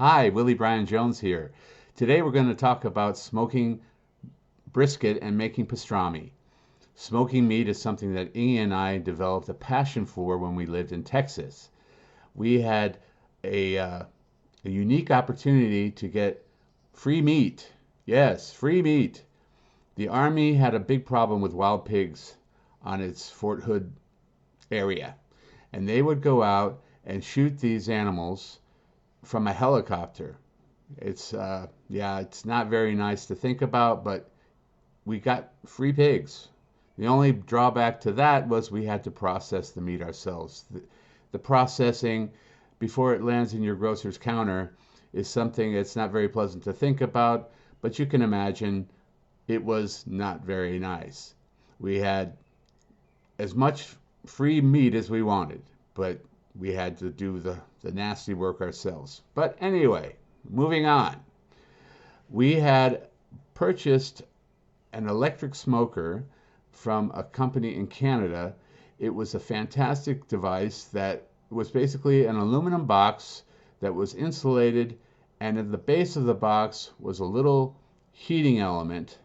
Hi, Willie Brian Jones here. Today we're going to talk about smoking brisket and making pastrami. Smoking meat is something that Inge and I developed a passion for when we lived in Texas. We had a unique opportunity to get free meat. Yes, free meat. The Army had a big problem with wild pigs on its Fort Hood area, and they would go out and shoot these animals from a helicopter. It's not very nice to think about, but we got free pigs. The only drawback to that was we had to process the meat ourselves. The processing before it lands in your grocer's counter is something that's not very pleasant to think about, but you can imagine it was not very nice. We had as much free meat as we wanted, but we had to do the nasty work ourselves. But anyway, moving on. We had purchased an electric smoker from a company in Canada. It was a fantastic device that was basically an aluminum box that was insulated, and at the base of the box was a little heating element,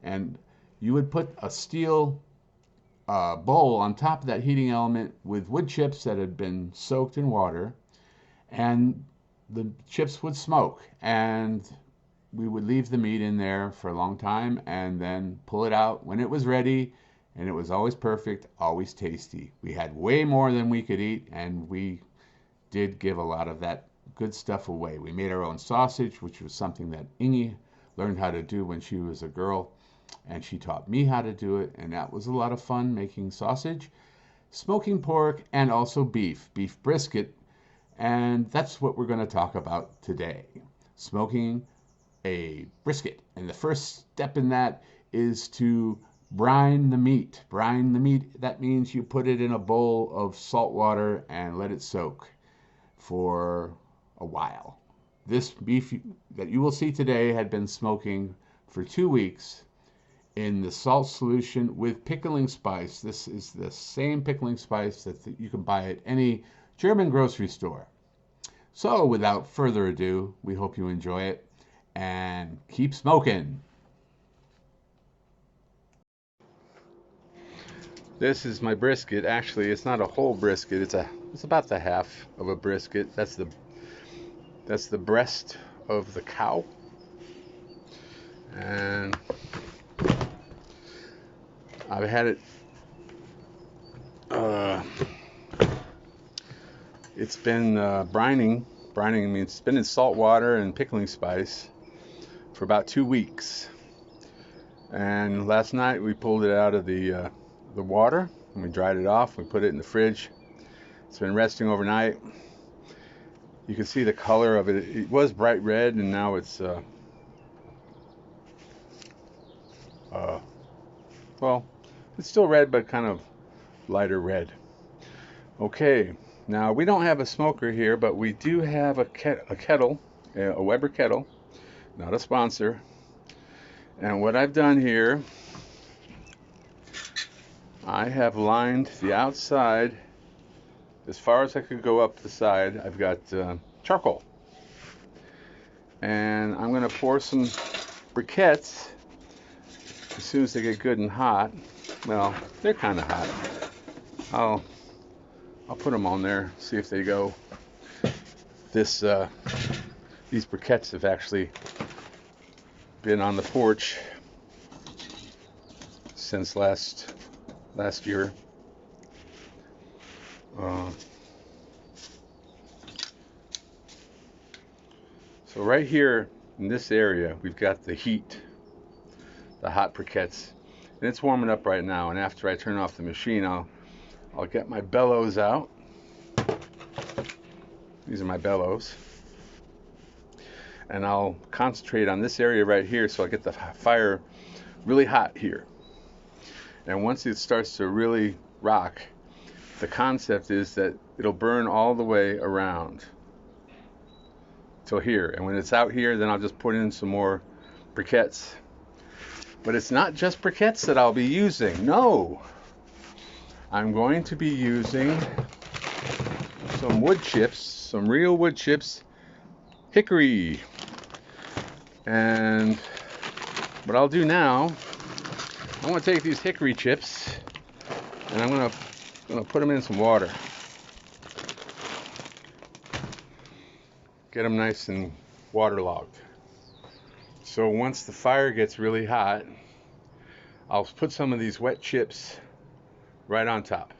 and you would put a steel bowl on top of that heating element with wood chips that had been soaked in water, and the chips would smoke, and we would leave the meat in there for a long time and then pull it out when it was ready, and it was always perfect, always tasty. We had way more than we could eat, and we did give a lot of that good stuff away. We made our own sausage, which was something that Inge learned how to do when she was a girl, and she taught me how to do it, and that was a lot of fun, making sausage, smoking pork, and also beef brisket, and that's what we're going to talk about today, smoking a brisket. And the first step in that is to brine the meat. Brine the meat, that means you put it in a bowl of salt water and let it soak for a while. This beef that you will see today had been smoking for 2 weeks in the salt solution with pickling spice. This is the same pickling spice that you can buy at any German grocery store. So without further ado, we hope you enjoy it and keep smoking. This is my brisket. Actually, it's not a whole brisket. It's about the half of a brisket. That's the breast of the cow. And I've had it, it's been brining. Brining means it's been in salt water and pickling spice for about 2 weeks. And last night we pulled it out of the water and we dried it off. We put it in the fridge. It's been resting overnight. You can see the color of it. It was bright red, and now it's well, it's still red, but kind of lighter red. Okay, now we don't have a smoker here, but we do have a kettle, a Weber Kettle, not a sponsor. And what I've done here, I have lined the outside as far as I could go up the side. I've got charcoal, and I'm going to pour some briquettes as soon as they get good and hot. Well, they're kind of hot. I'll put them on there, see if they go. These briquettes have actually been on the porch since last year. So right here in this area, we've got the hot briquettes, and it's warming up right now. And after I turn off the machine, I'll get my bellows out. These are my bellows, and I'll concentrate on this area right here, so I get the fire really hot here. And once it starts to really rock, the concept is that it'll burn all the way around till here. And when it's out here, then I'll just put in some more briquettes. But it's not just briquettes that I'll be using. No, I'm going to be using some wood chips, some real wood chips hickory. And what I'll do now, I'm going to take these hickory chips and I'm going to put them in some water. Get them nice and waterlogged. So once the fire gets really hot, I'll put some of these wet chips right on top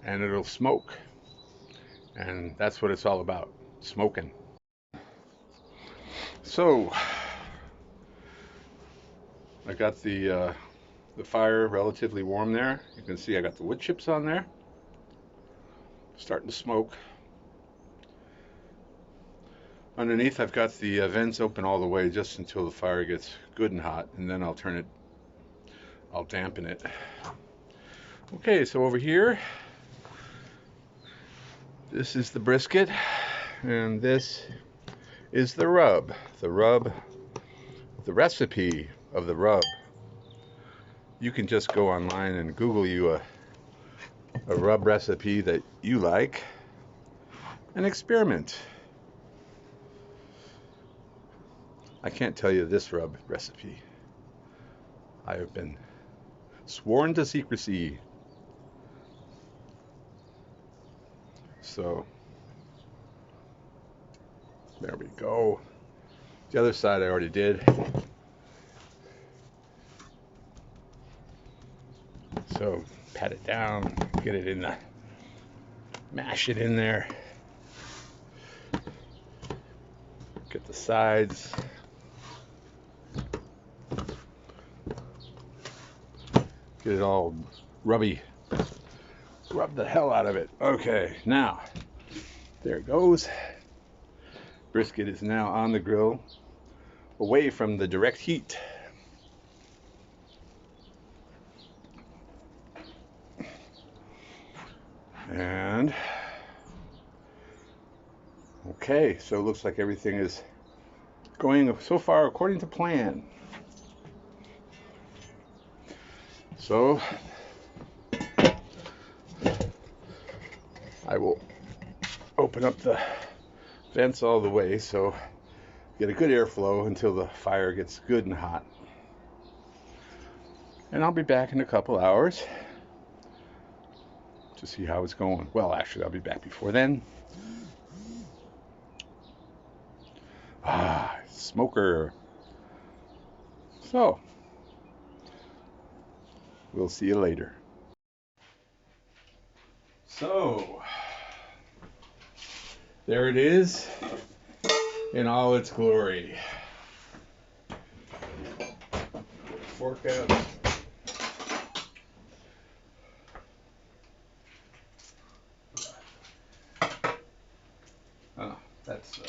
and it'll smoke. And that's what it's all about, smoking. So I got the fire relatively warm there. You can see I got the wood chips on there, starting to smoke. Underneath I've got the vents open all the way just until the fire gets good and hot, and then I'll dampen it. Okay, so over here, this is the brisket, and this is the rub. The recipe of the rub. You can just go online and Google you a rub recipe that you like and experiment. I can't tell you this rub recipe. I have been sworn to secrecy. So there we go. The other side I already did. So pat it down, get it in the, mash it in there. Get the sides. Get it all rubby. Rub the hell out of it. Okay, now, there it goes. Brisket is now on the grill, away from the direct heat. And, okay, so it looks like everything is going so far according to plan. So, I will open up the vents all the way so get a good airflow until the fire gets good and hot. And I'll be back in a couple hours to see how it's going. Well, actually, I'll be back before then. Smoker. So, we'll see you later. So, there it is in all its glory. Fork out. Oh, that's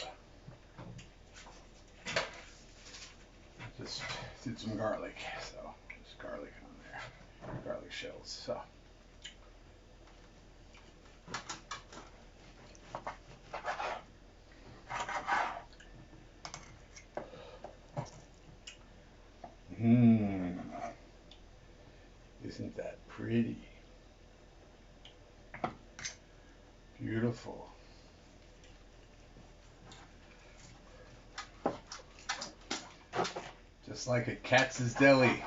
just did some garlic, so there's garlic on there, garlic shells. So. Isn't that pretty? Beautiful. Just like at Katz's Deli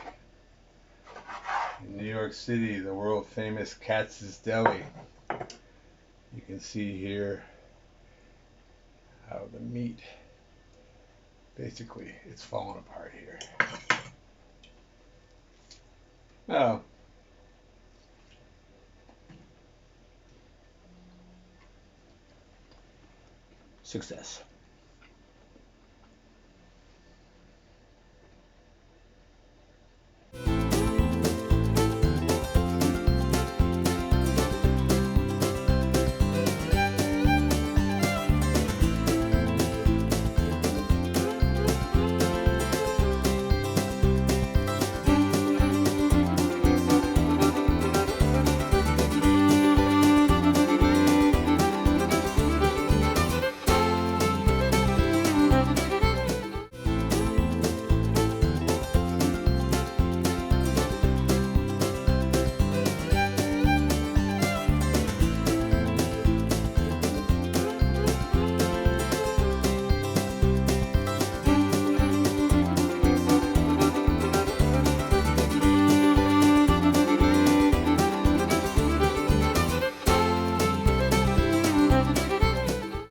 in New York City, the world famous Katz's Deli. You can see here how the meat, basically, it's falling apart here. Oh. Success.